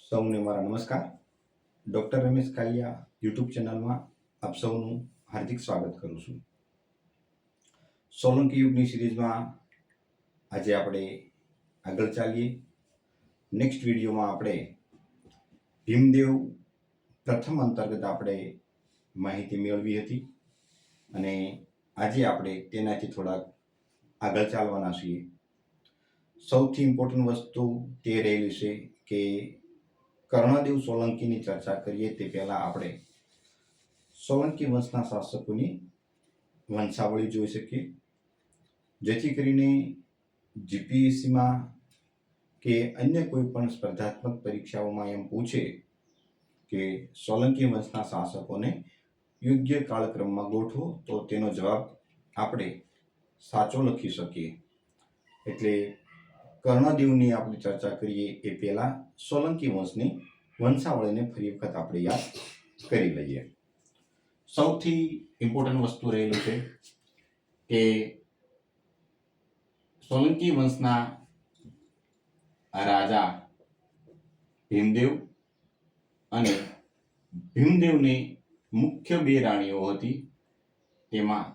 સૌને મારા નમસ્કાર. ડૉક્ટર રમેશ કાલિયા યુટ્યુબ ચેનલમાં આપ સૌનું હાર્દિક સ્વાગત કરું છું. સોલંકી યુગની સિરીઝમાં આજે આપણે આગળ ચાલીએ. નેક્સ્ટ વિડીયોમાં આપણે ભીમદેવ પ્રથમ અંતર્ગત આપણે માહિતી મેળવી હતી અને આજે આપણે તેનાથી થોડાક આગળ ચાલવાના છીએ. સૌથી ઇમ્પોર્ટન્ટ વસ્તુ તે રહેલી છે કે કર્ણદેવ સોલંકીની ચર્ચા કરીએ તે પહેલા આપણે સોલંકી વંશના શાસકોની વંશાવળી જોઈ શકીએ, જેથી કરીને જીપીએસસીમાં કે અન્ય કોઈ પણ સ્પર્ધાત્મક પરીક્ષાઓમાં એમ પૂછે કે સોલંકી વંશના શાસકોને યોગ્ય કાળક્રમમાં ગોઠવો તો તેનો જવાબ આપણે સાચો લખી શકીએ. એટલે કર્ણદેવની આપણે ચર્ચા કરીએ એ પહેલા સોલંકી વંશની વંશાવળીને ફરી વખત આપણે યાદ કરી લઈએ. સૌથી ઇમ્પોર્ટન્ટ વસ્તુ રહેલું છે કે સોલંકી વંશના રાજા ભીમદેવ અને ભીમદેવની મુખ્ય બે રાણીઓ હતી. તેમાં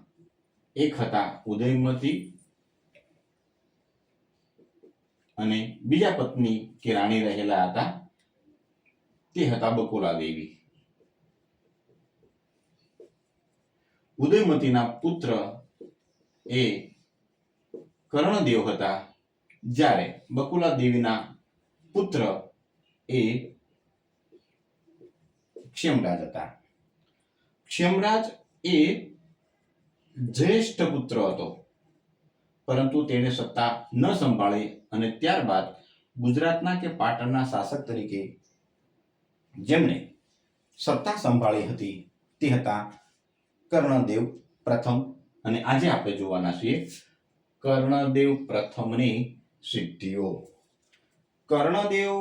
એક હતા ઉદયમતી અને બીજા પત્ની કે રાણી રહેલા હતા તે હતા બકુલા દેવી. ઉદયમતીના પુત્ર એ કર્ણદેવ હતા, જ્યારે બકુલા દેવીના પુત્ર એ ક્ષેમરાજ હતા. ક્ષેમરાજ એ જ્યેષ્ઠ પુત્ર હતો, પરંતુ તેણે સત્તા ન સંભાળી અને ત્યારબાદ ગુજરાતના કે પાટણના શાસક તરીકે જેમણે સત્તા સંભાળી હતી તે હતા કર્ણદેવ પ્રથમ. અને આજે આપણે જોવાના છીએ કર્ણદેવ પ્રથમની સિદ્ધિઓ. કર્ણદેવ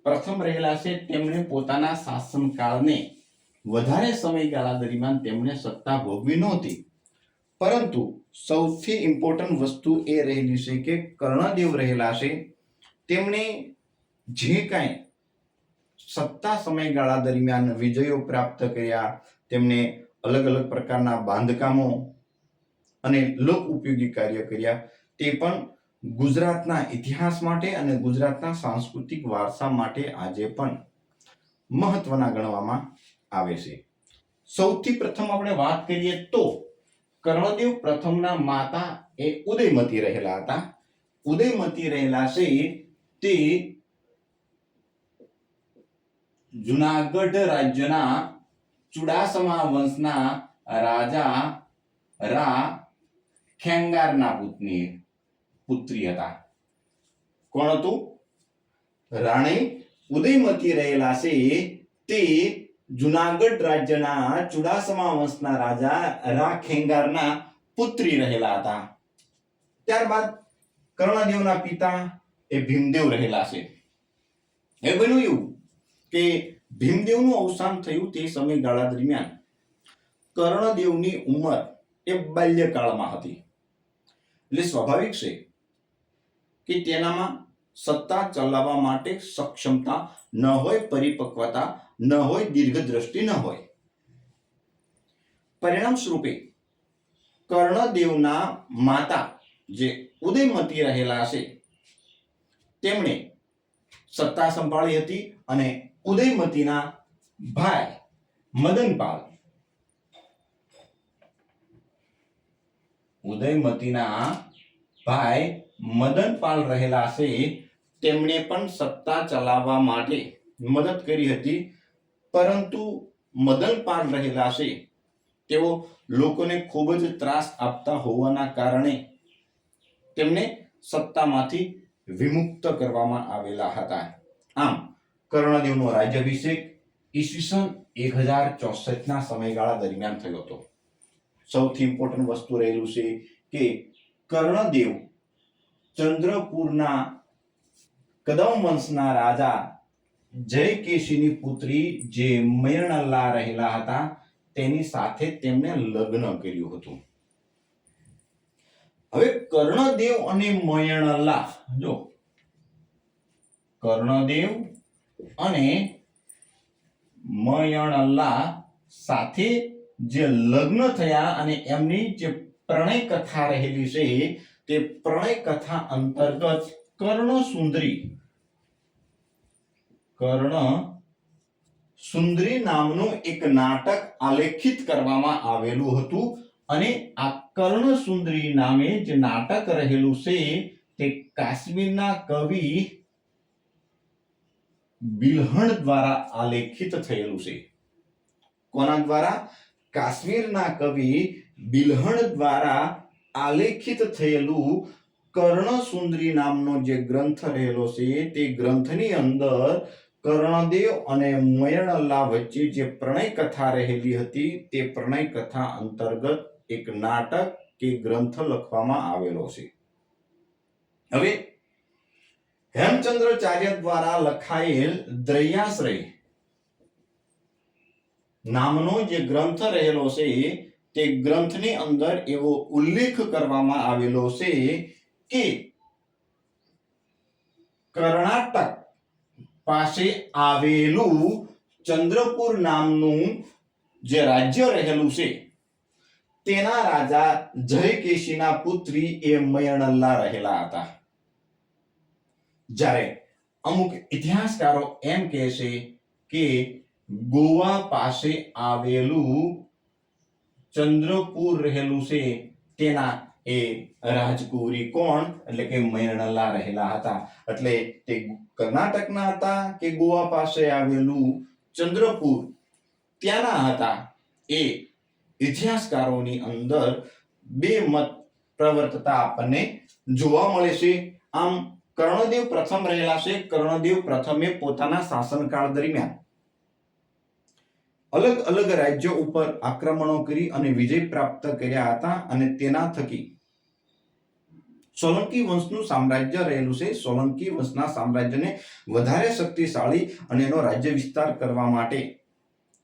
પ્રથમ રહેલા છે, તેમણે પોતાના શાસનકાળને વધારે સમયગાળા દરમિયાન તેમણે સત્તા ભોગવી નહોતી, પરંતુ સૌથી ઇમ્પોર્ટન્ટ વસ્તુ એ રહેલી છે કે કર્ણદેવ રહેલા છે તેમણે જે કાંઈ સત્તા સમયગાળા દરમિયાન વિજયો પ્રાપ્ત કર્યા, તેમણે અલગ અલગ પ્રકારના બાંધકામો અને લોક ઉપયોગી કાર્ય કર્યા, તે પણ ગુજરાતના ઇતિહાસ માટે અને ગુજરાતના સાંસ્કૃતિક વારસા માટે આજે પણ મહત્વના ગણવામાં આવે છે. સૌથી પ્રથમ આપણે વાત કરીએ તો કર્ણદેવ પ્રથમના માતા એ ઉદયમતી રહેલા હતા. ઉદયમતી રહેલા છે તે જુનાગઢ રાજ્યના ચુડાસમા વંશના રાજા રા ખેંગારના પુત્રી હતા. કોણ હતું? રાણી ઉદયમતી રહેલા છે તે જુનાગઢ રાજ્યના ચુડાસમા વંશના રાજા રા ખેંગારના પુત્રી રહેલા હતા. ત્યારબાદ કર્ણદેવના પિતા એ ભીમદેવ રહેલા છે. એ બન્યું એવું કે ભીમદેવનું અવસાન થયું તે સમયગાળા દરમિયાન કર્ણદેવની ઉંમર એ બાલ્યકાળમાં હતી. એટલે સ્વાભાવિક છે કે તેનામાં સત્તા ચલાવવા માટે સક્ષમતા ન હોય, પરિપક્વતા ન હોય, દીર્ઘદ્રષ્ટિ ન હોય. પરિણામ સ્વરૂપે કર્ણદેવના માતા જે ઉદયમતી રહેલા છે તેમણે સત્તા સંભાળી હતી અને ઉદયમતીના ભાઈ મદનપાલ રહેલા છે તેમણે પણ સત્તા ચલાવવા માટે મદદ કરી હતી, પરંતુ મદનપાલ રહેલા છે તેઓ લોકોને ખૂબ જ ત્રાસ આપતા હોવાના કારણે તેમને સત્તામાંથી વિમુક્ત કરવામાં આવેલા હતા. આમ કર્ણદેવનો રાજ્યાભિષેક ઈસવીસન 1064 ના સમયગાળા દરમિયાન થયો હતો. સૌથી ઇમ્પોર્ટન્ટ વસ્તુ રહેલું છે કે કર્ણદેવ ચંદ્રપુરના કદમ વંશના રાજા જયકેશીની પુત્રી જે મયણલ્લા રહેલા હતા તેની સાથે તેમણે લગ્ન કર્યું હતું. હવે કર્ણદેવ અને મયણલ્લા, જો કર્ણદેવ અને મયણલા સાથે જે લગ્ન થયા અને એમની જે પ્રણય કથા રહેલી છે તે પ્રણય કથા અંતર્ગત કર્ણસુંદરી નામનું એક નાટક આલેખિત કરવામાં આવેલું હતું અને આ કર્ણસુંદરી નામે જે નાટક રહેલું છે તે કાશ્મીરના કવિ બિલ્હણ દ્વારા આલેખિત થયેલું છે. કોના દ્વારા? કાશ્મીરના કવિ બિલ્હણ દ્વારા આલેખિત થયેલું કર્ણસુંદરી નામનો જે ગ્રંથ રહેલો છે તે ગ્રંથની અંદર કર્ણદેવ અને મયણલા વચ્ચે જે પ્રણય કથા રહેલી હતી તે પ્રણય કથા અંતર્ગત એક નાટક કે ગ્રંથ લખવામાં આવેલો છે. હવે હેમચંદ્રાચાર્ય દ્વારા લખાયેલ દ્રૈયાશ્રય નામનો જે ગ્રંથ રહેલો છે તે ગ્રંથની અંદર એવો ઉલ્લેખ કરવામાં આવેલો છે કે કર્ણાટક પાસે આવેલું ચંદ્રપુર નામનું જે રાજ્ય રહેલું છે તેના રાજા જયકેશીના પુત્રી એ મયણલા રહેલા હતા. જ્યારે અમુક ઇતિહાસકારો એમ કહે છે કે ગોવા પાસે આવેલું ચંદ્રપુર રહેલું છે તેના એ રાજકુંવરી કોણ? એટલે કે મયણલા રહેલા હતા. એટલે તે કર્ણાટકના હતા કે ગોવા પાસે આવેલું ચંદ્રપુર ત્યાંના હતા. એ ઇતિહાસકારોની અંદર બે મત પ્રવર્તતા આપણને જોવા મળે છે. આમ કર્ણદેવ પ્રથમ રહેલા છે. કર્ણદેવ પ્રથમે પોતાના શાસનકાળ દરમિયાન અલગ અલગ રાજ્યો ઉપર આક્રમણો કરી અને વિજય પ્રાપ્ત કર્યા હતા અને તેના થકી સોલંકી વંશનું સામ્રાજ્ય રહેલું છે. સોલંકી વંશના સામ્રાજ્યને વધારે શક્તિશાળી અને એનો રાજ્ય વિસ્તાર કરવા માટે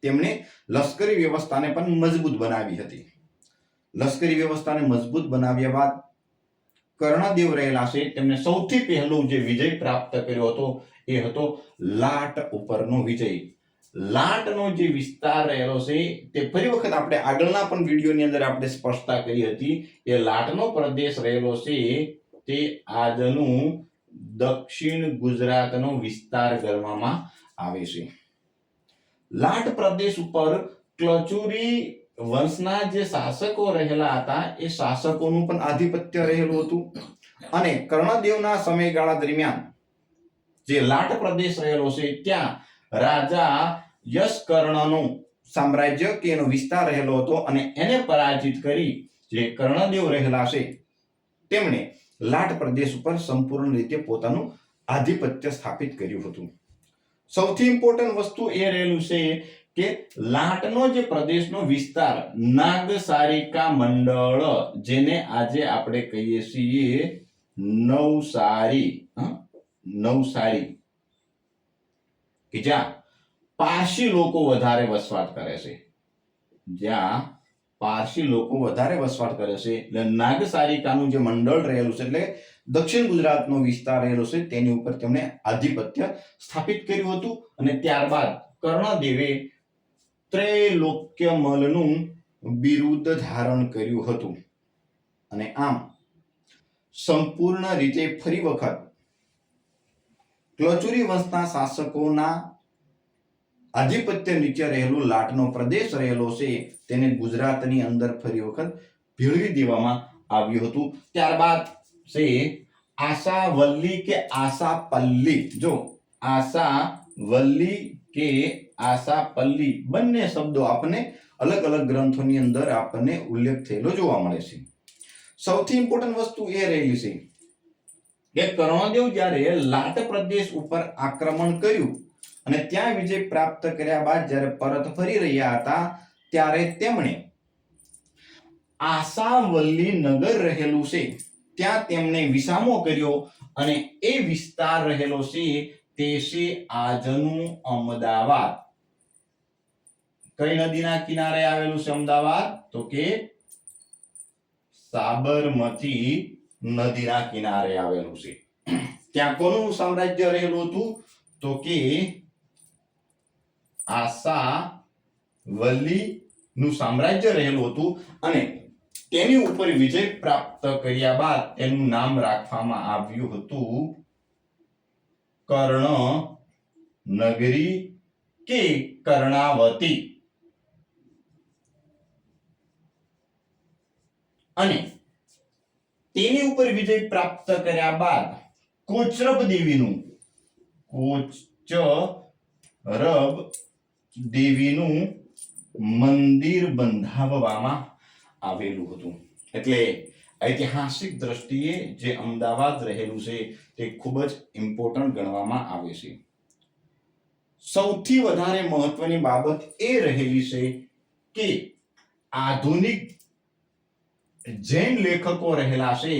તેમણે લશ્કરી વ્યવસ્થાને પણ મજબૂત બનાવી હતી. લશ્કરી વ્યવસ્થાને મજબૂત બનાવ્યા બાદ કર્ણદેવ રહેલા છે તેમને સૌથી પહેલો જે વિજય પ્રાપ્ત કર્યો હતો એ હતો લાટ ઉપરનો વિજય. લાટનો જે વિસ્તાર રહેલો છે તે ફરી વખત આપણે આગળના પણ વિડીયોની અંદર આપણે સ્પષ્ટતા કરી હતી. એ લાટનો પ્રદેશ રહેલો છે તે આજનું દક્ષિણ ગુજરાતનો વિસ્તાર ગણવામાં આવે છે. લાટ પ્રદેશ ઉપર ક્લચુરી વંશના જે શાસકો રહેલા હતા એ શાસકોનું પણ આધિપત્ય રહેલું હતું અને કર્ણદેવના સમયગાળા દરમિયાન જે લાટ પ્રદેશ રહેલો છે ત્યાં રાજા યશકર્ણનું સામ્રાજ્ય કે એનો વિસ્તાર રહેલો હતો અને એને પરાજિત કરી જે કર્ણદેવ રહેલા છે તેમણે લાટ પ્રદેશ ઉપર સંપૂર્ણ રીતે પોતાનું આધિપત્ય સ્થાપિત કર્યું હતું. સૌથી ઇમ્પોર્ટન્ટ વસ્તુ એ રહેલું છે કે લાટનો જે પ્રદેશનો વિસ્તાર નાગસારિકા મંડળ જેને આજે આપણે કહીએ છીએ નવસારી કે જ્યાં પારસી લોકો વધારે વસવાટ કરે છે. જ્યાં પારસી લોકો વધારે વસવાટ કરે છે એટલે નાગસારિકાનું જે મંડળ રહેલું છે એટલે દક્ષિણ ગુજરાતનો વિસ્તાર રહેલો છે તેની ઉપર તેમણે આધિપત્ય સ્થાપિત કર્યું હતું અને ત્યારબાદ કર્ણદેવે ત્રૈલોક્યમલનું બિરુદ ધારણ કર્યું હતું અને આમ સંપૂર્ણ રીતે ફરી વખત ક્લચુરી વંશના શાસકોના આધિપત્ય નીચે રહેલું લાટનો પ્રદેશ રહેલો છે તેને ગુજરાતની અંદર ફરી વખત ભેળવી દેવામાં આવ્યું હતું. ત્યારબાદ છે આશાવલ્લી કે આશાપલ્લી. જો આશાવલ્લી કે આશાપલ્લી બંને શબ્દો આપણને અલગ અલગ ગ્રંથોની અંદર આપણને ઉલ્લેખ થયેલો જોવા મળે છે. સૌથી ઇમ્પોર્ટન્ટ વસ્તુ એ રહેલી છે કે કર્ણદેવ જ્યારે લાટ પ્રદેશ ઉપર આક્રમણ કર્યું અને ત્યાં વિજય પ્રાપ્ત કર્યા બાદ જ્યારે પરત ફરી રહ્યા હતા ત્યારે તેમણે આશાવલ્લી નગર રહેલું છે ત્યાં તેમણે વિસામો કર્યો અને એ વિસ્તાર રહેલો છે તે છે આજનું અમદાવાદ. કઈ નદીના કિનારે આવેલું છે અમદાવાદ? તો કે સાબરમતી નદીના કિનારે આવેલું છે. ત્યાં કોનું સામ્રાજ્ય રહેલું હતું? તો કે આશાવલી નું સામ્રાજ્ય રહેલું હતું અને તેની ઉપર વિજય પ્રાપ્ત કર્યા બાદ તેનું નામ રાખવામાં આવ્યું હતું કર્ણનગરી કે કર્ણાવતી. અને તેની ઉપર વિજય પ્રાપ્ત કર્યા બાદ કોચરબ દેવીનું મંદિર બંધાવવામાં આવેલું હતું. એટલે ઐતિહાસિક દ્રષ્ટિએ જે અમદાવાદ રહેલું છે તે ખૂબ જ ઇમ્પોર્ટન્ટ ગણવામાં આવે છે. સૌથી વધારે મહત્વની બાબત એ રહેલી છે કે આધુનિક જૈન લેખકો રહેલા છે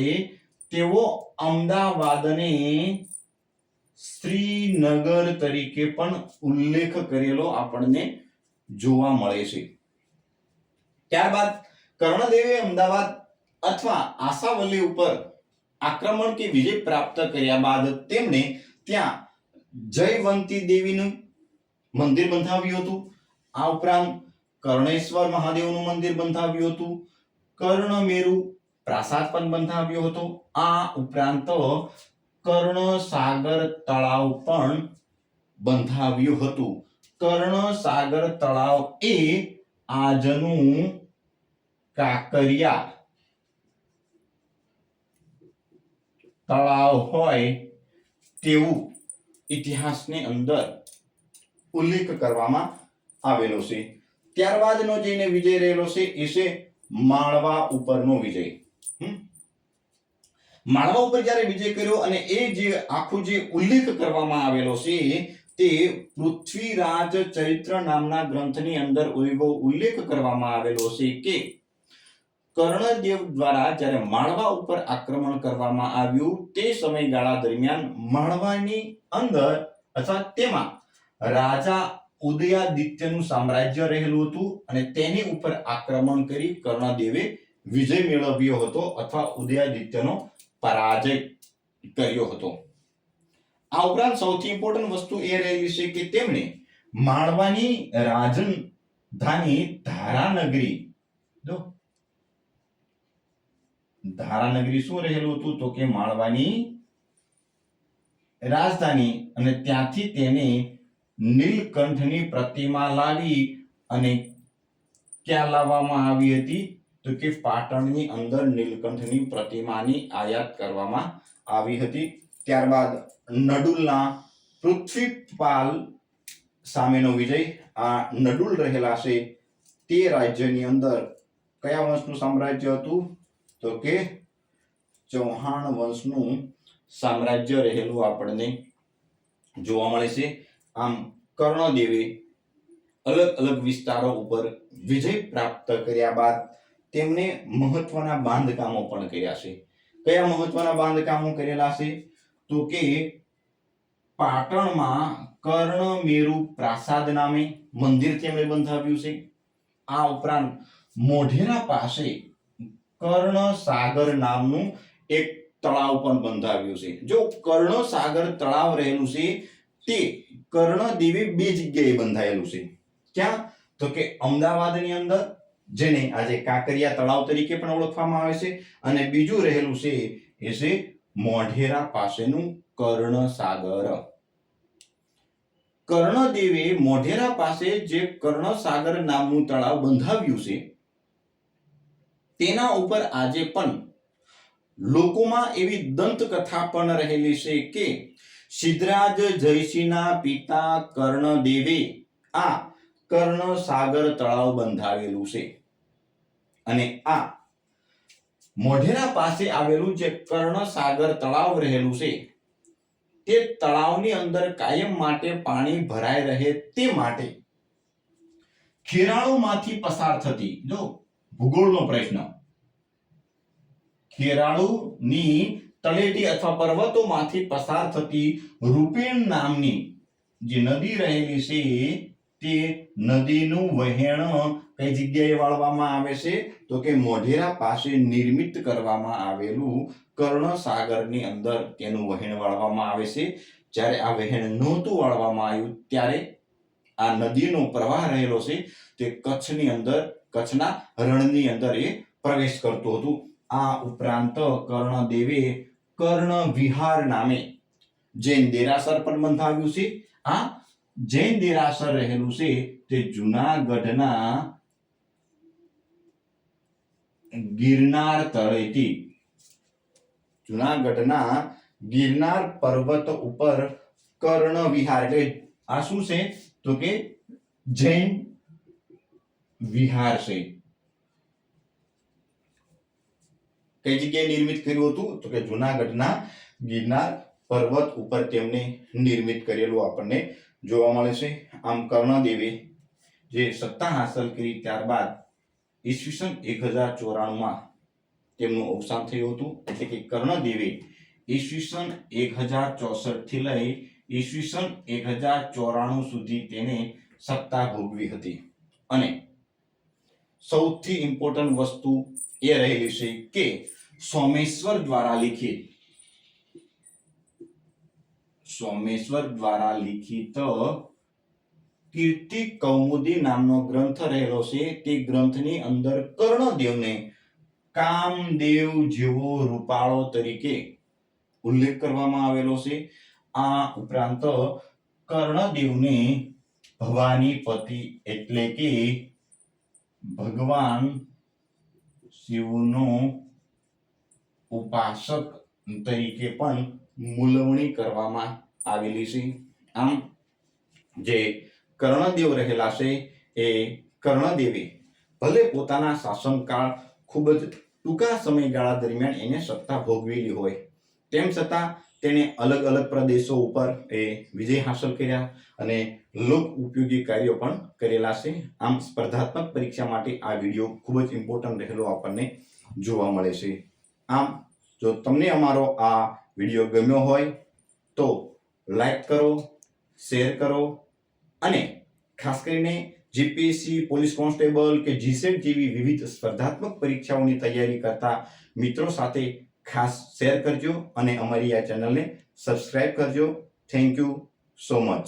તેઓ અમદાવાદને શ્રીનગર તરીકે પણ ઉલ્લેખ કરેલો આપણને જોવા મળે છે. ત્યારબાદ કર્ણદેવે અમદાવાદ અથવા આશાવલી ઉપર આક્રમણ કે વિજય પ્રાપ્ત કર્યા બાદ તેમણે ત્યાં જયવંતી દેવીનું મંદિર બંધાવ્યું હતું. આ ઉપરાંત કર્ણેશ્વર મહાદેવનું મંદિર બંધાવ્યું હતું. કર્ણમેરુ પ્રાસાદ પણ બંધાવ્યો હતો. આ ઉપરાંત કર્ણસાગર તળાવ પણ બંધાવ્યું હતું. કર્ણસાગર તળાવ એ આજનું કાંકરિયા તળાવ હોય તેવું ઇતિહાસની અંદર ઉલ્લેખ કરવામાં આવેલો છે. ત્યારબાદનો જેને વિજય રહેલો છે એ છે માળવા ઉપરનો વિજય. માળવા ઉપર જ્યારે વિજય કર્યો અને એ જે આખું જે ઉલ્લેખ કરવામાં આવેલો છે તે પૃથ્વીરાજ ચરિત્ર નામના ગ્રંથની અંદર ઉલ્લેખ કરવામાં આવેલો છે કે કર્ણદેવ દ્વારા જ્યારે માળવા ઉપર આક્રમણ કરવામાં આવ્યું તે સમયગાળા દરમિયાન માળવાની અંદર અથવા તેમાં રાજા ઉદયાદિત્યનું સામ્રાજ્ય રહેલું હતું અને તેની ઉપર આક્રમણ કરી કર્ણદેવે વિજય મેળવ્યો હતો અથવા ઉદયાદિત્યનો પરાજય કર્યો હતો. આ ઉપરાંત સૌથી ઇમ્પોર્ટન્ટ વસ્તુ એ રહેલી છે કે તેમણે માળવાની રાજધાની ધારાનગરી શું રહેલું હતું તો કે માળવાની રાજધાની અને ત્યાંથી તેને નીલકંઠની પ્રતિમા લાવી અને ક્યાં લાવવામાં આવી હતી તો કે પાટણની અંદર નીલકંઠની પ્રતિમાની આયાત કરવામાં આવી હતી. ત્યારબાદ નડુલના પૃથ્વીપાલ સામેનો વિજય. આ નડુલ રહેલા છે તે રાજ્યની અંદર કયા વંશનું સામ્રાજ્ય હતું તો કે ચૌહાણ વંશનું સામ્રાજ્ય રહેલું આપણને જોવા મળે છે. આમ કર્ણદેવે અલગ અલગ વિસ્તારો ઉપર વિજય પ્રાપ્ત કર્યા બાદ તેમણે મહત્વના બાંધકામો પણ કર્યા છે. કયા મહત્વના બાંધકામો કરેલા છે તો કે પાટણમાં કર્ણમેરુ પ્રાસાદ નામે મંદિર તેમણે બંધાવ્યું છે. આ ઉપરાંત મોઢેરા પાસે કર્ણસાગર નામનું એક તળાવ પણ બંધાવ્યું છે. જો કર્ણસાગર તળાવ રહેલું છે તે કર્ણદેવે બે જગ્યાએ બંધાયેલું છે. ક્યાં તો કે અમદાવાદની અંદર જેને આજે કાંકરિયા તળાવ તરીકે પણ ઓળખવામાં આવે છે અને બીજું રહેલું છે એ છે મોઢેરા પાસેનું કર્ણસાગર. કર્ણદેવે મોઢેરા પાસે જે કર્ણસાગર નામનું તળાવ બંધાવ્યું છે તેના ઉપર આજે પણ લોકોમાં એવી દંતકથા પણ રહેલી છે કે સિદ્ધરાજ જયસિંહના પિતા કર્ણદેવે આ કર્ણસાગર તળાવ બંધાવેલું છે અને આ મોઢેરા પાસે આવેલું જે કર્ણસાગર તળાવ રહેલું છે તે તળાવની અંદર કાયમ માટે પાણી ભરાઈ રહે તે માટે ખેરાળુમાંથી પસાર થતી, જો ભૂગોળનો પ્રશ્ન, ખેરાળુની તળેટી અથવા પર્વતોમાંથી પસાર થતી રૂપેણ નામની જે નદી રહેલી છે તે નદીનું વહેણ કઈ જગ્યાએ વાળવામાં આવે છે તો કે મોઢેરા પાસે નિર્મિત કરવામાં આવેલું કર્ણસાગરની અંદર તેનું વહેણ વાળવામાં આવે છે. જ્યારે આ વહેણ નહોતું વાળવામાં આવ્યું ત્યારે આ નદીનો પ્રવાહ રહેલો છે તે કચ્છની અંદર, કચ્છના રણની અંદર એ પ્રવેશ કરતું હતું. આ ઉપરાંત કર્ણદેવે કર્ણવિહાર નામે જૈન દેરાસર પણ બંધાવ્યું છે. આ જૈન દેરાસર રહેલું છે તે જૂનાગઢના ગિરનાર તળેટી, જૂનાગઢના ગિરનાર પર્વત ઉપર કર્ણવિહાર એટલે આ શું છે તો કે જૈન વિહાર છે. કઈ જગ્યાએ નિર્મિત કર્યું હતું તો કે જૂનાગઢના ગિરનાર પર્વત ઉપર તેમને નિર્મિત કરેલું આપણને જોવા મળે છે. આમ કર્ણદેવે જે સત્તા હાંસલ કરી ત્યારબાદ ઈસવીસન 1094 તેમનું અવસાન થયું હતું. એટલે કે કર્ણદેવે ઈસવીસન 1064 થી લઈ ઈસવીસન 1094 સુધી તેને સત્તા ભોગવી હતી. અને સૌથી ઇમ્પોર્ટન્ટ વસ્તુ એ રહેલી છે કે સોમેશ્વર દ્વારા લિખિત કીર્તિ કૌમુદી નામનો ગ્રંથ રહેલો છે. તે ગ્રંથની અંદર કર્ણદેવને કામદેવ જેવો રૂપાળો તરીકે ઉલ્લેખ કરવામાં આવેલો છે. આ ઉપરાંત કર્ણદેવને ભવાનીપતિ એટલે કે ભગવાન શિવનો ઉપાસક તરીકે પણ મૂલવણી કરવામાં આવેલી છે. આમ જે કર્ણદેવ રહેલા છે એ કર્ણદેવે ભલે પોતાના શાસનકાળ ખૂબ જ ટૂંકા સમયગાળા દરમિયાન એને સત્તા ભોગવેલી હોય, તેમ છતાં તેને અલગ અલગ પ્રદેશો ઉપર એ વિજય હાંસલ કર્યા અને લોક ઉપયોગી કાર્યો પણ કરેલા છે. આમ સ્પર્ધાત્મક પરીક્ષા માટે આ વિડીયો ખૂબ જ ઇમ્પોર્ટન્ટ રહેલો આપણને જોવા મળે છે. આમ જો તમને અમારો આ વિડીયો ગમ્યો હોય તો લાઈક કરો, શેર કરો અને ખાસ કરીને જીપીએસસી, પોલીસ કોન્સ્ટેબલ કે જીસેટ જેવી વિવિધ સ્પર્ધાત્મક પરીક્ષાઓની તૈયારી કરતા મિત્રો સાથે ખાસ શેર કરજો અને અમારી આ ચેનલને સબસ્ક્રાઇબ કરજો. Thank you so much.